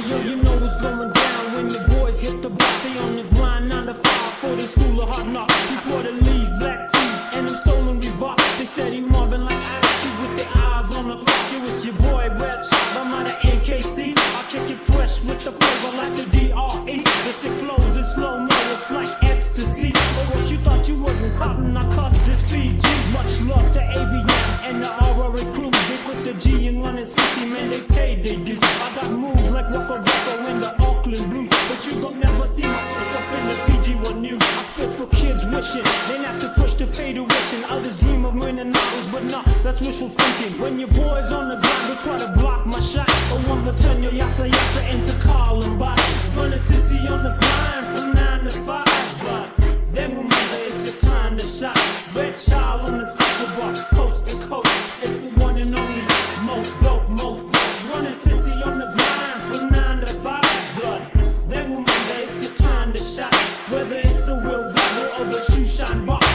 Yo, you know what's going down when the boys hit the block. They on the grind 9 to 5 for the school of hard knocks. Before the leaves, black tees, and them stolen Reeboks. They steady mobbing like ice with their eyes on the clock. It was your boy Red Chop, I'm out of NKC. I kick it fresh with the flavor like the DRE. The sick flows in slow mo, it's like ecstasy. But what you thought you wasn't popping, I cost this Fiji. Much love to ABM and the RRA crew. They put the G in 160, man, they paid they do. I got moves like Waka Waka in the Auckland Blues. But you gon' never see my face up in the PG1 News. I spit for kids wishing they have to push to pay tuition. Others dream of winning novels, but nah, that's wishful thinking. When your boys on the ground, they try to block my shot. Or want to turn your yassa yassa into Columbine. Run a sissy on the grind from 9 to 5. But then remember it's your time to shine. Red child on the speaker box, coast to coast. It's the one and only, most dope, most dope. Run a sissy on the grind from 9 to 5. But then remember it's your time to shine. Whether it's the wheelbarrow or the shoe shine box.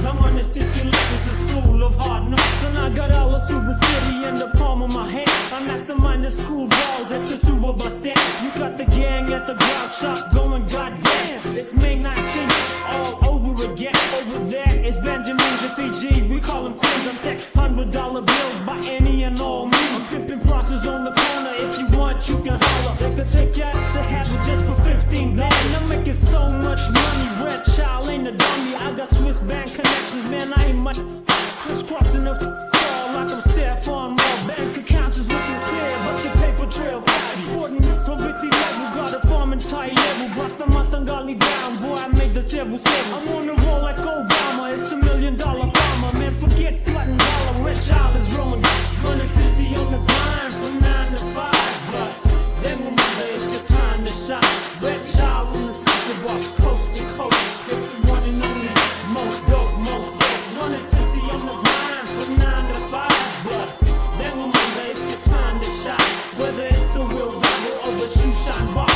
I'm on the sissy life is the school of hard knocks. And I got all the Super City in the palm of my hand. I mastermind the school balls at the Super Bus stand. You got the gang at the ground shop going goddamn. It's May 19th all over again. Over there is Benjamin's and Fiji. We call them Queens. I stack $100 bills by any and all means. I'm flipping process on the corner. If you want, you can holler. They could take you out to have it just for $15. I'm making so much money. Red child ain't a dummy. I got Swiss bank connections, man. I ain't much crisscrossing the wall like I'm Stefan. My bank account is looking clear, but the paper trail sporting from 50 level. Got a farm in Thai level. Basta matangali down, boy. I made the several. I'm on the roll like Obama. It's $1 million farmer, man. Forget plotting dollar. Red child is rolling. Running sissy on the grind from 9 to 5. But then remember it's your time to shine. Red child on the speaker box, coast to coast. It's the one and only, most dope, most dope. Running sissy on the grind from 9 to 5. But then remember it's your time to shine. Whether it's the wheelbarrow or the shoe shine box.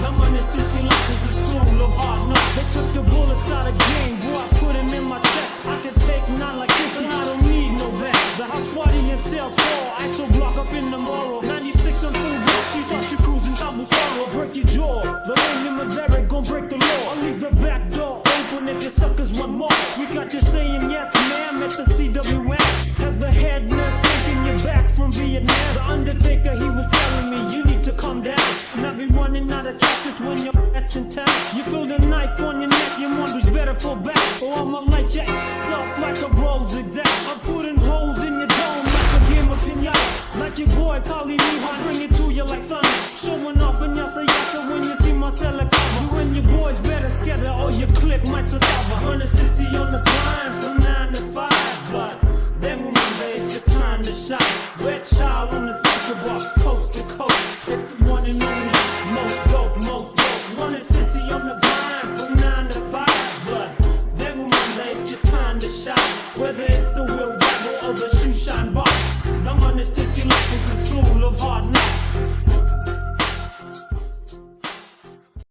I'm on the sissy life is the school of hard knocks. They took the bullets out of game, boy, I put him in my chest. I can take 9 like this and I don't need no vest. The house party in South Hall, ISO block up in the Morrow. 96 on full blocks, you thought you cruising double sorrow. Break your jaw, the lane in the Derek gon' break the law. I'll leave the back door open if your suckers want more. We got you saying yes ma'am at the CWM. Have the head nurse taking you back from Vietnam. The Undertaker, he was telling me you need to calm down. Not be running out of caskets when your ass in town. You feel the knife on your neck, your wonders better fall back. Or I'ma light your ass up like a roll zigzag. I'm putting holes in your dome like a game of pinata. Like your boy Kali Nihan, bring it to you like thunder. Showing off in yassa yassa when you see my cellar cover. You and your boys better scatter or your clip might survive. Run a sissy on the grind from 9 to 5. But then remember it's your time to shine. Red child on the speaker box, coast to coast. It's the one and only, most dope, most dope. Run a sissy on the grind from 9 to 5. But then remember it's your time to shine. Whether it's the wheelbarrow or the shoe shine box. I'm on the sissy life is the school of hard knocks.